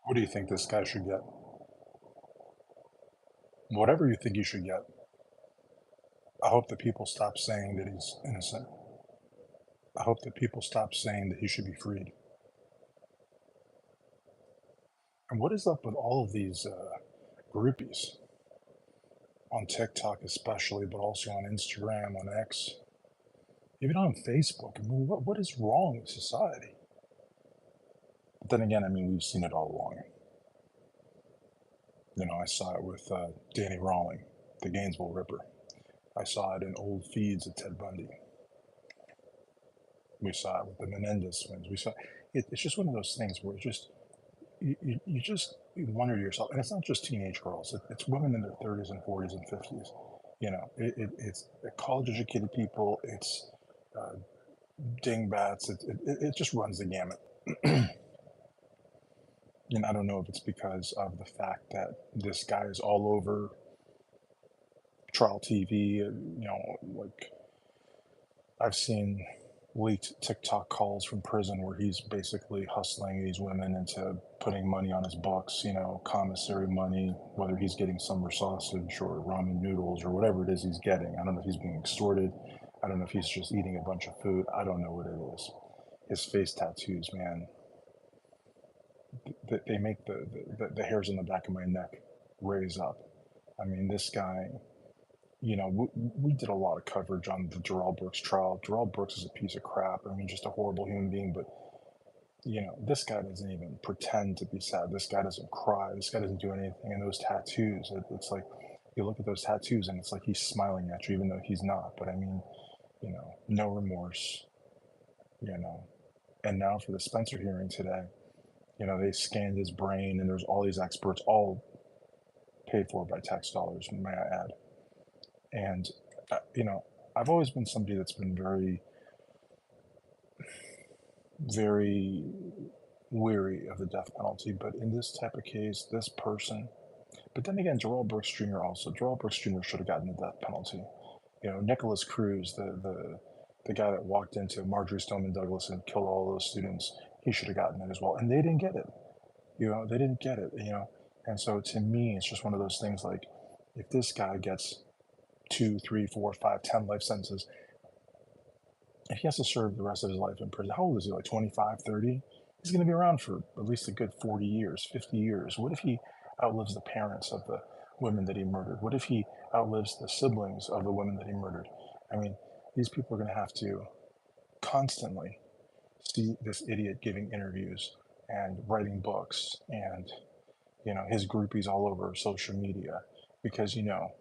What do you think this guy should get? Whatever you think he should get. I hope that people stop saying that he's innocent. I hope that people stop saying that he should be freed. And what is up with all of these groupies on TikTok, especially, but also on Instagram, on X, even on Facebook? I mean, what is wrong with society? But then again, I mean, we've seen it all along. You know, I saw it with Danny Rawling, the Gainesville Ripper. I saw it in old feeds of Ted Bundy. We saw it with the Menendez twins. We saw it's just one of those things where you just wonder to yourself, and it's not just teenage girls; it's women in their 30s and 40s and 50s. You know, it's college-educated people. It's uh, dingbats. It just runs the gamut. And I don't know if it's because of the fact that this guy is all over trial TV. You know, like I've seen leaked TikTok calls from prison where he's basically hustling these women into putting money on his books, you know, commissary money, whether he's getting summer sausage or ramen noodles or whatever it is he's getting. I don't know if he's being extorted. I don't know if he's just eating a bunch of food. I don't know what it is. His face tattoos, man, they make the hairs on the back of my neck raise up. I mean, this guy, you know, we did a lot of coverage on the Darrell Brooks trial. Darrell Brooks is a piece of crap. I mean, just a horrible human being. But, you know, this guy doesn't even pretend to be sad. This guy doesn't cry. This guy doesn't do anything. And those tattoos, it's like you look at those tattoos and it's like he's smiling at you, even though he's not. But I mean, you know, no remorse, you know. And now for the Spencer hearing today, you know, they scanned his brain and there's all these experts, all paid for by tax dollars, may I add. And, you know, I've always been somebody that's been very, very weary of the death penalty. But in this type of case, this person, but then again, Darrell Brooks Jr. also, Darrell Brooks Jr. should have gotten the death penalty. You know, Nicholas Cruz, the guy that walked into Marjorie Stoneman Douglas and killed all those students, he should have gotten it as well. And they didn't get it. You know, they didn't get it, you know. And so to me, it's just one of those things like if this guy gets 2, 3, 4, 5, 10 life sentences, if he has to serve the rest of his life in prison, how old is he? Like 25, 30? He's going to be around for at least a good 40 years, 50 years. What if he outlives the parents of the women that he murdered? What if he outlives the siblings of the women that he murdered? I mean, these people are going to have to constantly see this idiot giving interviews and writing books and, you know, his groupies all over social media because, you know,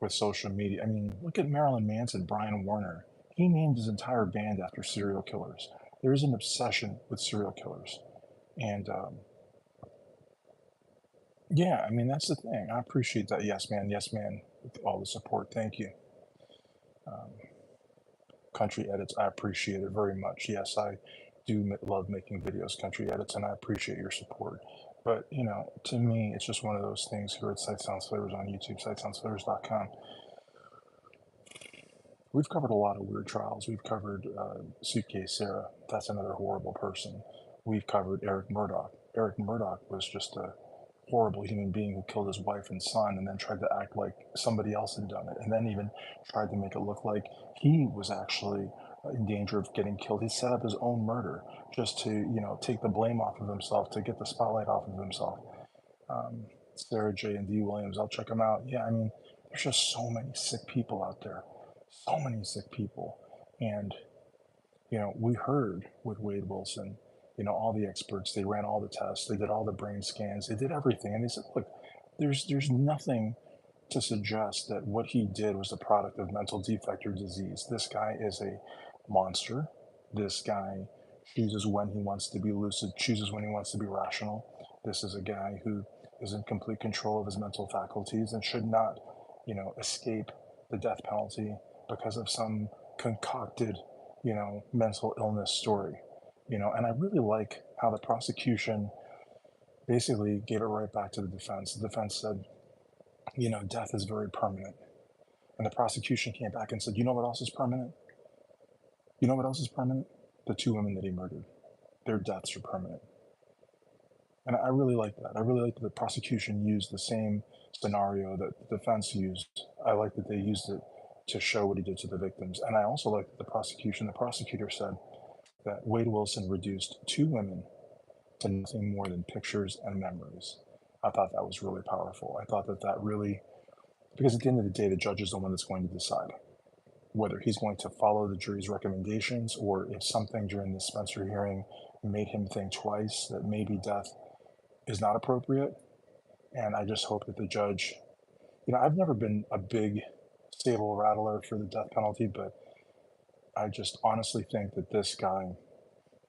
with social media. I mean, look at Marilyn Manson, Brian Warner. He named his entire band after serial killers. There is an obsession with serial killers. And yeah, I mean, that's the thing. I appreciate that. Yes, man, with all the support. Thank you. Um, Country Edits, I appreciate it very much. Yes, I do love making videos, Country Edits, and I appreciate your support. But, you know, to me, it's just one of those things here at Sight Sounds Flavors on YouTube, sightsoundsflavors.com. We've covered a lot of weird trials. We've covered Suitcase Sarah. That's another horrible person. We've covered Eric Murdoch. Eric Murdoch was just a horrible human being who killed his wife and son and then tried to act like somebody else had done it and then even tried to make it look like he was actually in danger of getting killed. He set up his own murder just to, you know, take the blame off of himself, to get the spotlight off of himself. Sarah J. and D. Williams, I'll check them out. Yeah, I mean, there's just so many sick people out there. So many sick people. And, you know, we heard with Wade Wilson, you know, all the experts, they ran all the tests, they did all the brain scans, they did everything. And they said, look, there's nothing to suggest that what he did was the product of mental defect or disease. This guy is a monster. This guy chooses when he wants to be lucid, chooses when he wants to be rational. This is a guy who is in complete control of his mental faculties and should not, you know, escape the death penalty because of some concocted, you know, mental illness story. You know, and I really like how the prosecution basically gave it right back to the defense. The defense said, you know, death is very permanent. And the prosecution came back and said, you know what else is permanent? You know what else is permanent? The two women that he murdered. Their deaths are permanent. And I really like that. I really like that the prosecution used the same scenario that the defense used. I like that they used it to show what he did to the victims. And I also like that the prosecutor said that Wade Wilson reduced two women to nothing more than pictures and memories. I thought that was really powerful. I thought that that really, because at the end of the day, the judge is the one that's going to decide whether he's going to follow the jury's recommendations or if something during the Spencer hearing made him think twice that maybe death is not appropriate. And I just hope that the judge, I've never been a big sable rattler for the death penalty, but I just honestly think that this guy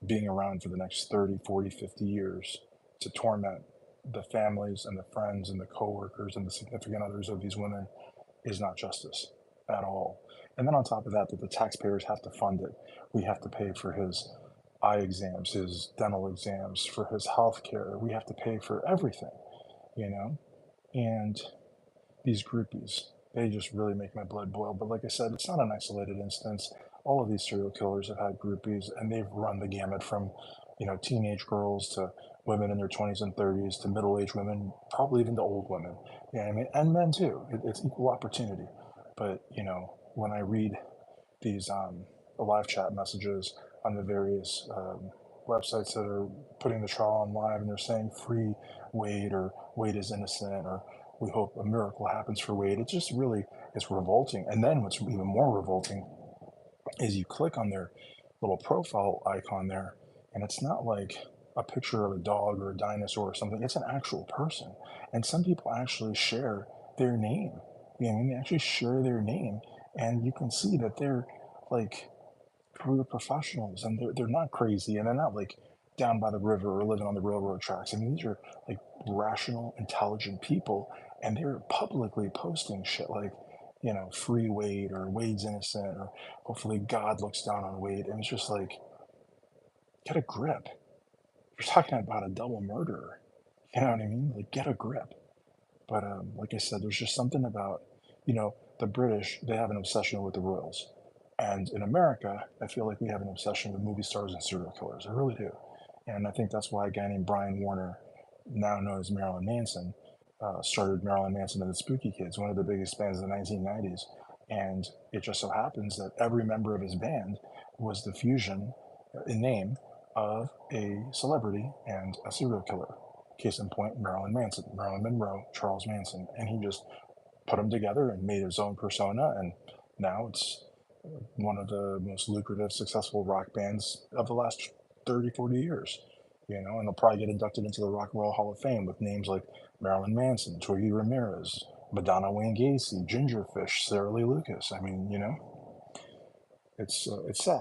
being around for the next 30, 40, 50 years to torment the families and the friends and the coworkers and the significant others of these women is not justice at all. And then on top of that, that the taxpayers have to fund it. We have to pay for his eye exams, his dental exams, for his health care. We have to pay for everything, you know? And these groupies, they just really make my blood boil. But like I said, it's not an isolated instance. All of these serial killers have had groupies, and they've run the gamut from, teenage girls to women in their 20s and 30s to middle-aged women, probably even to old women. Yeah, I mean, and men too. It's equal opportunity. But when I read these live chat messages on the various websites that are putting the trial on live, and they're saying free Wade or Wade is innocent or we hope a miracle happens for Wade. It's just really, it's revolting. And then what's even more revolting is you click on their little profile icon there, and it's not like a picture of a dog or a dinosaur or something. It's an actual person. And some people actually share their name. I mean, they actually share their name, and you can see that they're like career professionals, and they're not crazy, and they're not like down by the river or living on the railroad tracks. I mean, these are like rational, intelligent people, and they're publicly posting shit like, free Wade or Wade's innocent or hopefully God looks down on Wade. And it's just like, get a grip. You're talking about a double murderer. You know what I mean? Like, get a grip. But like I said, there's just something about, the British, they have an obsession with the royals. And in America, I feel like we have an obsession with movie stars and serial killers. I really do. And I think that's why a guy named Brian Warner, now known as Marilyn Manson, started Marilyn Manson and the Spooky Kids, one of the biggest bands of the 1990s. And it just so happens that every member of his band was the fusion in name of a celebrity and a serial killer. Case in point, Marilyn Manson, Marilyn Monroe, Charles Manson. And he just put them together and made his own persona. And now it's one of the most lucrative, successful rock bands of the last 30, 40 years. And they'll probably get inducted into the Rock and Roll Hall of Fame with names like Marilyn Manson, Twiggy Ramirez, Madonna Wayne Gacy, Ginger Fish, Sarah Lee Lucas. I mean, it's sad.